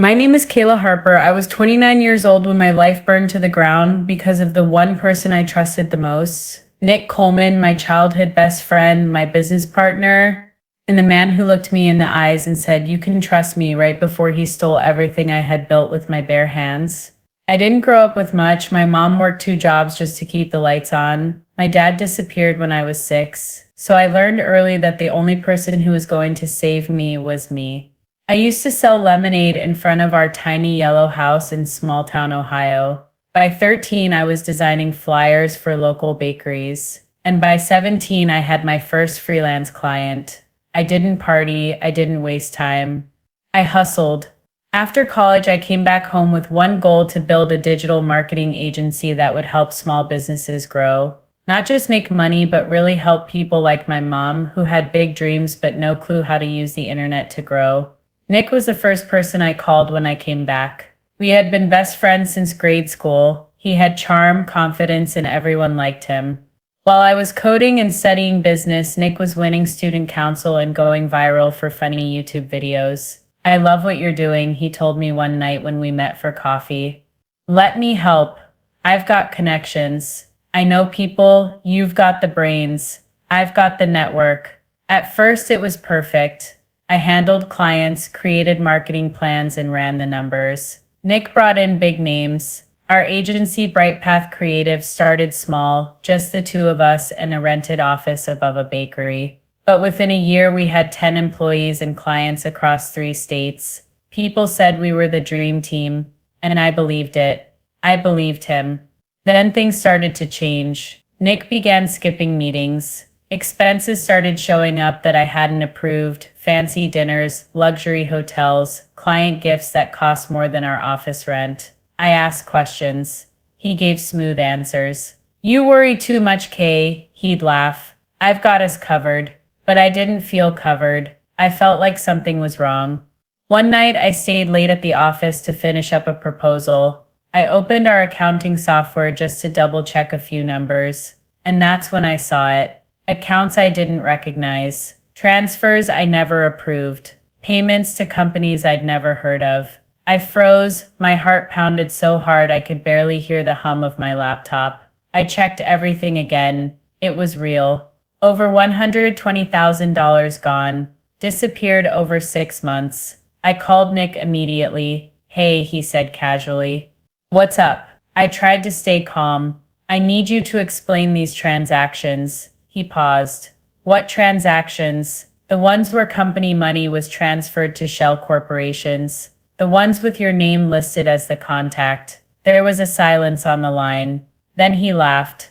My name is Kayla Harper. I was 29 years old when my life burned to the ground because of the one person I trusted the most. Nick Coleman, my childhood best friend, my business partner, and the man who looked me in the eyes and said, "You can trust me," right before he stole everything I had built with my bare hands. I didn't grow up with much. My mom worked two jobs just to keep the lights on. My dad disappeared when I was 6. So I learned early that the only person who was going to save me was me. I used to sell lemonade in front of our tiny yellow house in small town Ohio. By 13, I was designing flyers for local bakeries. And by 17, I had my first freelance client. I didn't party, I didn't waste time. I hustled. After college, I came back home with one goal to build a digital marketing agency that would help small businesses grow. Not just make money, but really help people like my mom, who had big dreams but no clue how to use the internet to grow. Nick was the first person I called when I came back. We had been best friends since grade school. He had charm, confidence, and everyone liked him. While I was coding and studying business, Nick was winning student council and going viral for funny YouTube videos. "I love what you're doing," he told me one night when we met for coffee. "Let me help. I've got connections. I know people. You've got the brains. I've got the network." At first, it was perfect. I handled clients, created marketing plans, and ran the numbers. Nick brought in big names. Our agency, Bright Path Creative, started small, just the two of us and a rented office above a bakery. But within a year, we had 10 employees and clients across 3 states. People said we were the dream team, and I believed it. I believed him. Then things started to change. Nick began skipping meetings. Expenses started showing up that I hadn't approved: fancy dinners, luxury hotels, client gifts that cost more than our office rent. I asked questions. He gave smooth answers. "You worry too much, Kay," he'd laugh. "I've got us covered." But I didn't feel covered. I felt like something was wrong. One night, I stayed late at the office to finish up a proposal. I opened our accounting software just to double check a few numbers. And that's when I saw it. Accounts I didn't recognize. Transfers I never approved. Payments to companies I'd never heard of. I froze. My heart pounded so hard I could barely hear the hum of my laptop. I checked everything again. It was real. Over $120,000 gone. Disappeared over 6 months. I called Nick immediately. "Hey," he said casually. "What's up?" I tried to stay calm. "I need you to explain these transactions." He paused. "What transactions?" "The ones where company money was transferred to shell corporations. The ones with your name listed as the contact." There was a silence on the line. Then he laughed.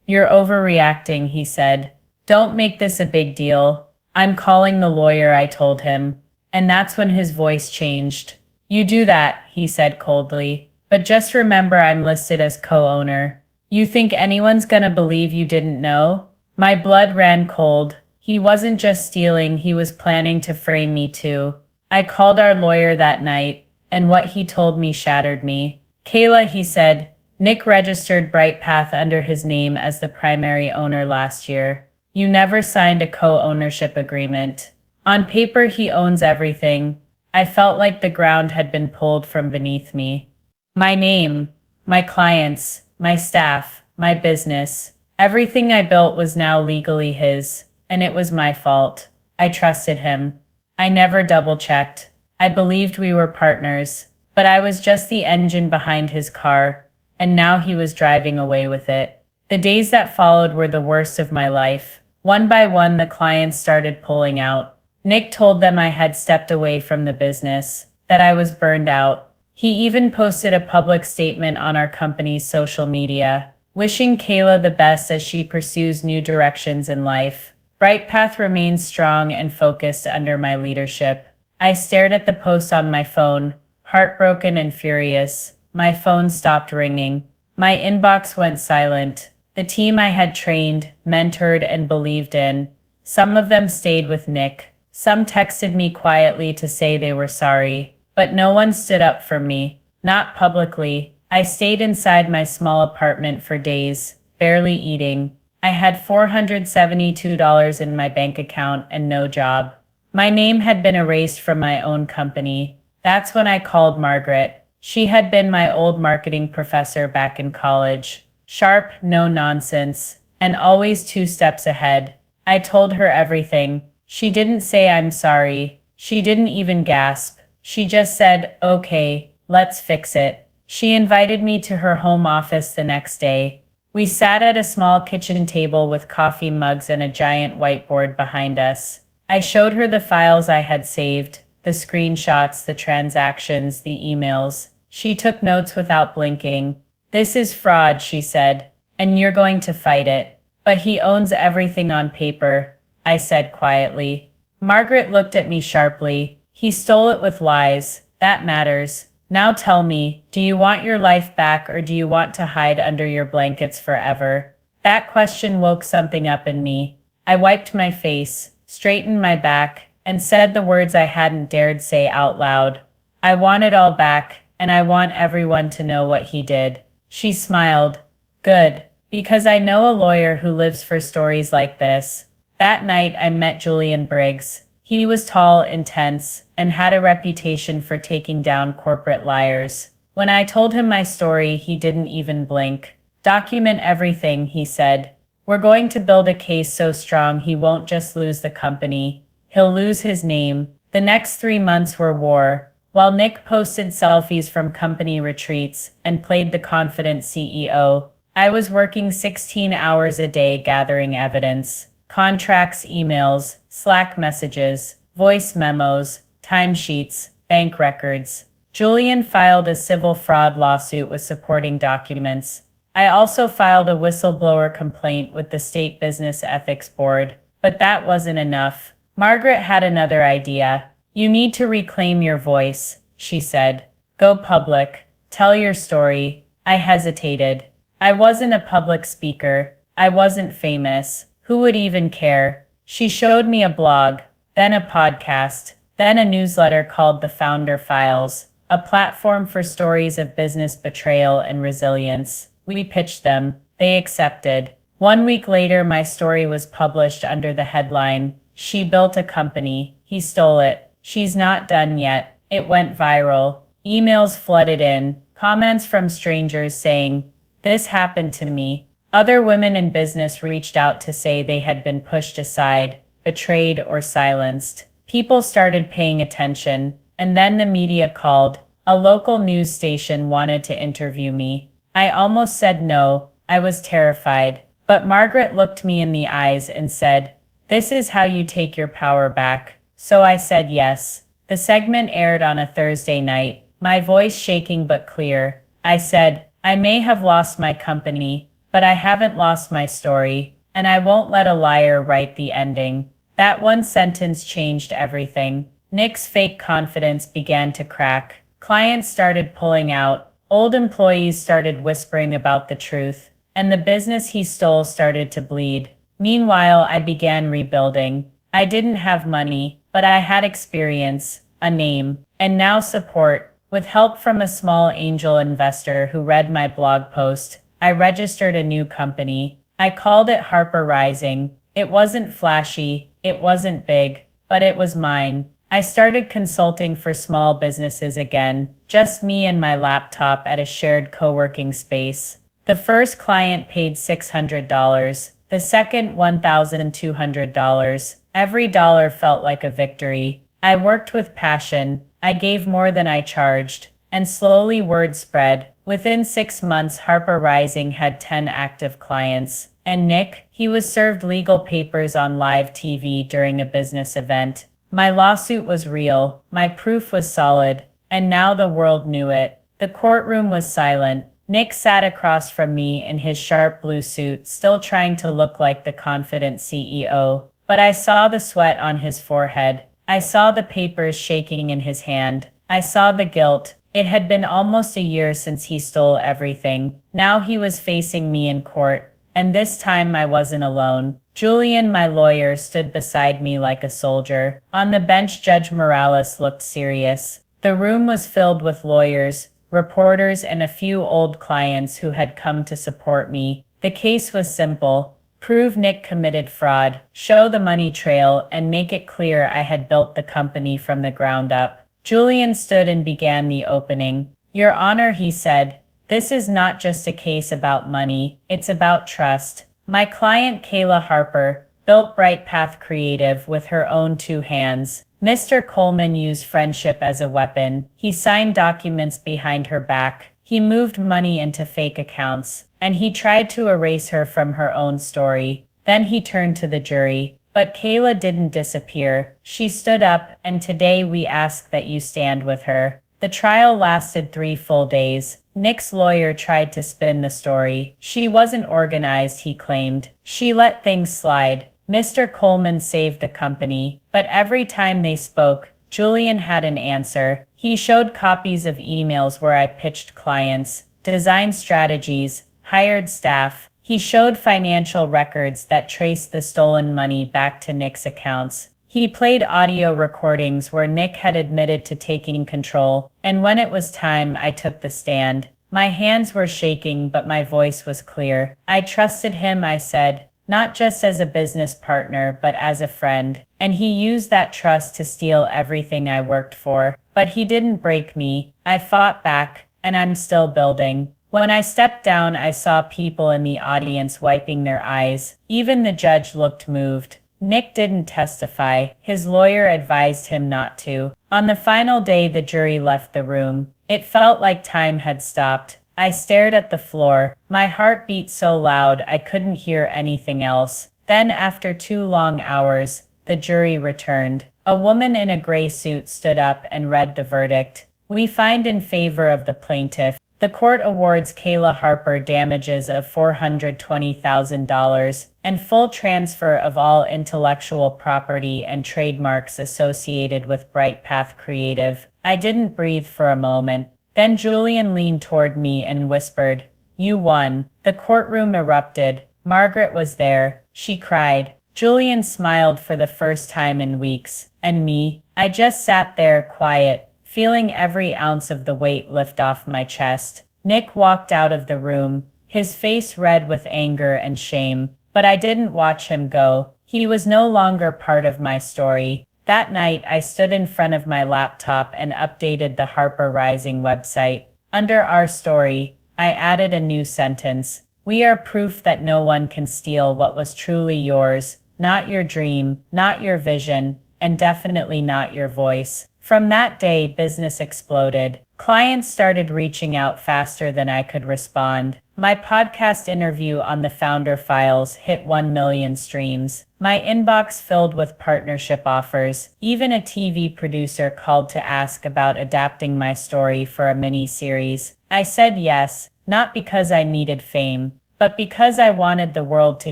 "You're overreacting," he said. "Don't make this a big deal." "I'm calling the lawyer," I told him. And that's when his voice changed. "You do that," he said coldly. "But just remember I'm listed as co-owner. You think anyone's gonna believe you didn't know?" My blood ran cold. He wasn't just stealing, he was planning to frame me too. I called our lawyer that night, and what he told me shattered me. "Kayla," he said, "Nick registered Bright Path under his name as the primary owner last year. You never signed a co-ownership agreement. On paper, he owns everything." I felt like the ground had been pulled from beneath me. My name, my clients, my staff, my business, everything I built was now legally his, and it was my fault. I trusted him. I never double-checked. I believed we were partners, but I was just the engine behind his car, and now he was driving away with it. The days that followed were the worst of my life. One by one, the clients started pulling out. Nick told them I had stepped away from the business, that I was burned out. He even posted a public statement on our company's social media, wishing Kayla the best as she pursues new directions in life. Bright Path remains strong and focused under my leadership. I stared at the post on my phone, heartbroken and furious. My phone stopped ringing. My inbox went silent. The team I had trained, mentored, and believed in, some of them stayed with Nick. Some texted me quietly to say they were sorry. But no one stood up for me. Not publicly. I stayed inside my small apartment for days, barely eating. I had $472 in my bank account and no job. My name had been erased from my own company. That's when I called Margaret. She had been my old marketing professor back in college. Sharp, no nonsense, and always 2 steps ahead. I told her everything. She didn't say I'm sorry. She didn't even gasp. She just said, okay, let's fix it. She invited me to her home office the next day. We sat at a small kitchen table with coffee mugs and a giant whiteboard behind us. I showed her the files I had saved, the screenshots, the transactions, the emails. She took notes without blinking. This is fraud, she said, and you're going to fight it. But he owns everything on paper, I said quietly. Margaret looked at me sharply. He stole it with lies. That matters. Now tell me, do you want your life back or do you want to hide under your blankets forever? That question woke something up in me. I wiped my face, straightened my back, and said the words I hadn't dared say out loud. I want it all back, and I want everyone to know what he did. She smiled. Good, because I know a lawyer who lives for stories like this. That night I met Julian Briggs. He was tall, intense, and had a reputation for taking down corporate liars. When I told him my story, he didn't even blink. Document everything, he said. We're going to build a case so strong he won't just lose the company. He'll lose his name. The next 3 months were war. While Nick posted selfies from company retreats and played the confident CEO, I was working 16 hours a day gathering evidence. Contracts, emails, Slack messages, voice memos, timesheets, bank records. Julian filed a civil fraud lawsuit with supporting documents. I also filed a whistleblower complaint with the State Business Ethics Board, but that wasn't enough. Margaret had another idea. You need to reclaim your voice, she said. Go public. Tell your story. I hesitated. I wasn't a public speaker. I wasn't famous. Who would even care? She showed me a blog, then a podcast, then a newsletter called The Founder Files, a platform for stories of business betrayal and resilience. We pitched them. They accepted. 1 week later, my story was published under the headline, She Built a Company. He Stole It. She's not done yet. It went viral. Emails flooded in, comments from strangers saying, this happened to me. Other women in business reached out to say they had been pushed aside, betrayed, or silenced. People started paying attention, and then the media called. A local news station wanted to interview me. I almost said no. I was terrified. But Margaret looked me in the eyes and said, this is how you take your power back. So I said yes. The segment aired on a Thursday night, my voice shaking but clear. I said, I may have lost my company, but I haven't lost my story, and I won't let a liar write the ending. That one sentence changed everything. Nick's fake confidence began to crack. Clients started pulling out. Old employees started whispering about the truth, and the business he stole started to bleed. Meanwhile, I began rebuilding. I didn't have money, but I had experience, a name, and now support. With help from a small angel investor who read my blog post, I registered a new company. I called it Harper Rising. It wasn't flashy, it wasn't big, but it was mine. I started consulting for small businesses again, just me and my laptop at a shared co-working space. The first client paid $600, the second $1,200. Every dollar felt like a victory. I worked with passion. I gave more than I charged, and slowly word spread. Within 6 months, Harper Rising had 10 active clients. And Nick, he was served legal papers on live TV during a business event. My lawsuit was real. My proof was solid. And now the world knew it. The courtroom was silent. Nick sat across from me in his sharp blue suit, still trying to look like the confident CEO. But I saw the sweat on his forehead. I saw the papers shaking in his hand. I saw the guilt. It had been almost a year since he stole everything. Now he was facing me in court. And this time I wasn't alone. Julian, my lawyer, stood beside me like a soldier. On the bench, Judge Morales looked serious. The room was filled with lawyers, reporters, and a few old clients who had come to support me. The case was simple. Prove Nick committed fraud, show the money trail, and make it clear I had built the company from the ground up. Julian stood and began the opening. Your Honor, he said, this is not just a case about money, it's about trust. My client, Kayla Harper, built Bright Path Creative with her own two hands. Mr. Coleman used friendship as a weapon. He signed documents behind her back. He moved money into fake accounts, and he tried to erase her from her own story. Then he turned to the jury. But Kayla didn't disappear. She stood up, and today we ask that you stand with her. The trial lasted 3 full days. Nick's lawyer tried to spin the story. She wasn't organized, he claimed. She let things slide. Mr. Coleman saved the company, but every time they spoke, Julian had an answer. He showed copies of emails where I pitched clients, designed strategies, hired staff. He showed financial records that traced the stolen money back to Nick's accounts. He played audio recordings where Nick had admitted to taking control, and when it was time, I took the stand. My hands were shaking, but my voice was clear. I trusted him, I said, not just as a business partner, but as a friend. And he used that trust to steal everything I worked for. But he didn't break me. I fought back, and I'm still building. When I stepped down, I saw people in the audience wiping their eyes. Even the judge looked moved. Nick didn't testify. His lawyer advised him not to. On the final day, the jury left the room. It felt like time had stopped. I stared at the floor. My heart beat so loud I couldn't hear anything else. Then, after 2 long hours, the jury returned. A woman in a gray suit stood up and read the verdict. We find in favor of the plaintiff. The court awards Kayla Harper damages of $420,000 and full transfer of all intellectual property and trademarks associated with Bright Path Creative. I didn't breathe for a moment. Then Julian leaned toward me and whispered, "You won." The courtroom erupted. Margaret was there. She cried. Julian smiled for the first time in weeks. And me? I just sat there, quiet, feeling every ounce of the weight lift off my chest. Nick walked out of the room, his face red with anger and shame, but I didn't watch him go. He was no longer part of my story. That night, I stood in front of my laptop and updated the Harper Rising website. Under our story, I added a new sentence. We are proof that no one can steal what was truly yours, not your dream, not your vision, and definitely not your voice. From that day, business exploded. Clients started reaching out faster than I could respond. My podcast interview on the Founder Files hit 1 million streams. My inbox filled with partnership offers. Even a TV producer called to ask about adapting my story for a mini-series. I said yes, not because I needed fame, but because I wanted the world to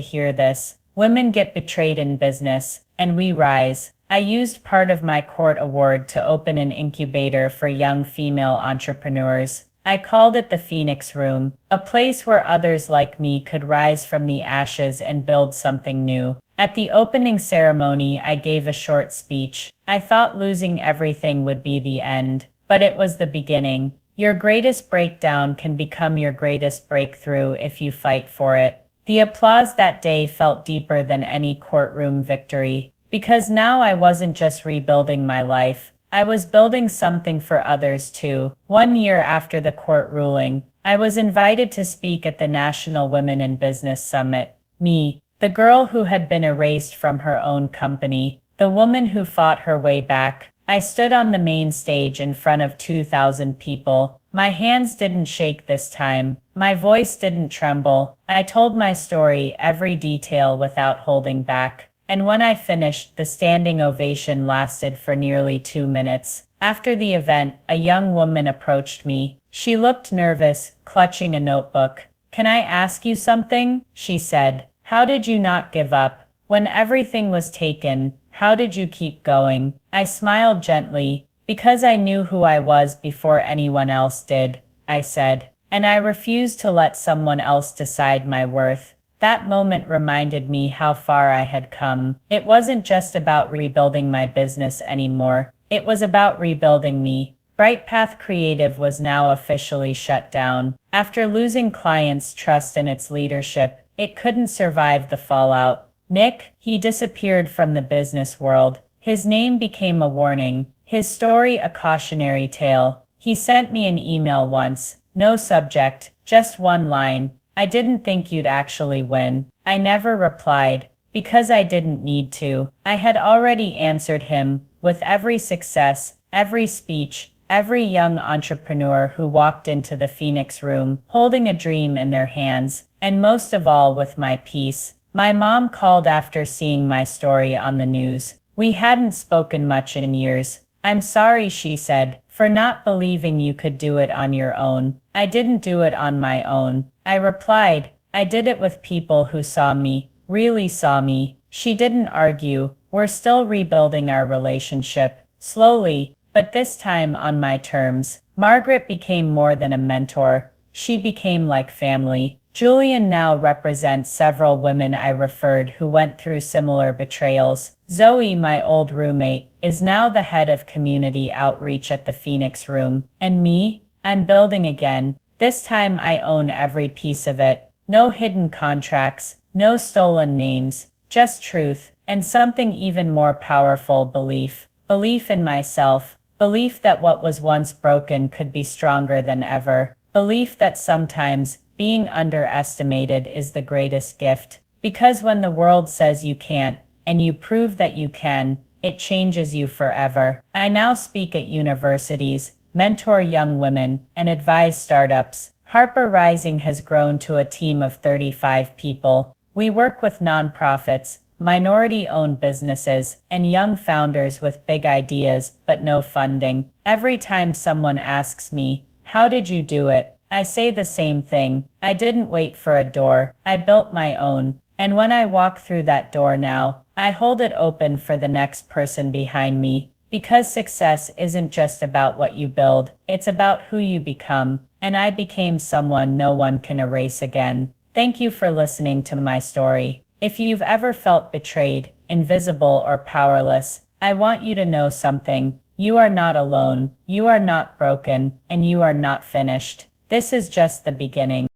hear this. Women get betrayed in business, and we rise. I used part of my court award to open an incubator for young female entrepreneurs. I called it the Phoenix Room, a place where others like me could rise from the ashes and build something new. At the opening ceremony, I gave a short speech. I thought losing everything would be the end, but it was the beginning. Your greatest breakdown can become your greatest breakthrough if you fight for it. The applause that day felt deeper than any courtroom victory. Because now I wasn't just rebuilding my life, I was building something for others too. 1 year after the court ruling, I was invited to speak at the National Women in Business Summit. Me, the girl who had been erased from her own company, the woman who fought her way back. I stood on the main stage in front of 2,000 people. My hands didn't shake this time. My voice didn't tremble. I told my story, every detail without holding back. And when I finished, the standing ovation lasted for nearly 2 minutes. After the event, a young woman approached me. She looked nervous, clutching a notebook. "Can I ask you something?" she said. "How did you not give up? When everything was taken, how did you keep going?" I smiled gently. "Because I knew who I was before anyone else did," I said. "And I refused to let someone else decide my worth." That moment reminded me how far I had come. It wasn't just about rebuilding my business anymore. It was about rebuilding me. Bright Path Creative was now officially shut down. After losing clients' trust in its leadership, it couldn't survive the fallout. Nick, he disappeared from the business world. His name became a warning. His story a cautionary tale. He sent me an email once, no subject, just one line. I didn't think you'd actually win. I never replied, because I didn't need to. I had already answered him, with every success, every speech, every young entrepreneur who walked into the Phoenix room, holding a dream in their hands, and most of all with my peace. My mom called after seeing my story on the news. We hadn't spoken much in years. I'm sorry, she said, for not believing you could do it on your own. I didn't do it on my own. I replied, I did it with people who saw me, really saw me. She didn't argue. We're still rebuilding our relationship, slowly, but this time on my terms. Margaret became more than a mentor. She became like family. Julian now represents several women I referred who went through similar betrayals. Zoe, my old roommate, is now the head of community outreach at the Phoenix Room. And me? I'm building again. This time I own every piece of it. No hidden contracts, no stolen names, just truth, and something even more powerful, belief. Belief in myself. Belief that what was once broken could be stronger than ever. Belief that sometimes being underestimated is the greatest gift. Because when the world says you can't, and you prove that you can, it changes you forever. I now speak at universities, mentor young women, and advise startups. Harper Rising has grown to a team of 35 people. We work with nonprofits, minority-owned businesses, and young founders with big ideas, but no funding. Every time someone asks me, how did you do it? I say the same thing. I didn't wait for a door. I built my own. And when I walk through that door now, I hold it open for the next person behind me. Because success isn't just about what you build, it's about who you become. And I became someone no one can erase again. Thank you for listening to my story. If you've ever felt betrayed, invisible, or powerless, I want you to know something. You are not alone, you are not broken, and you are not finished. This is just the beginning.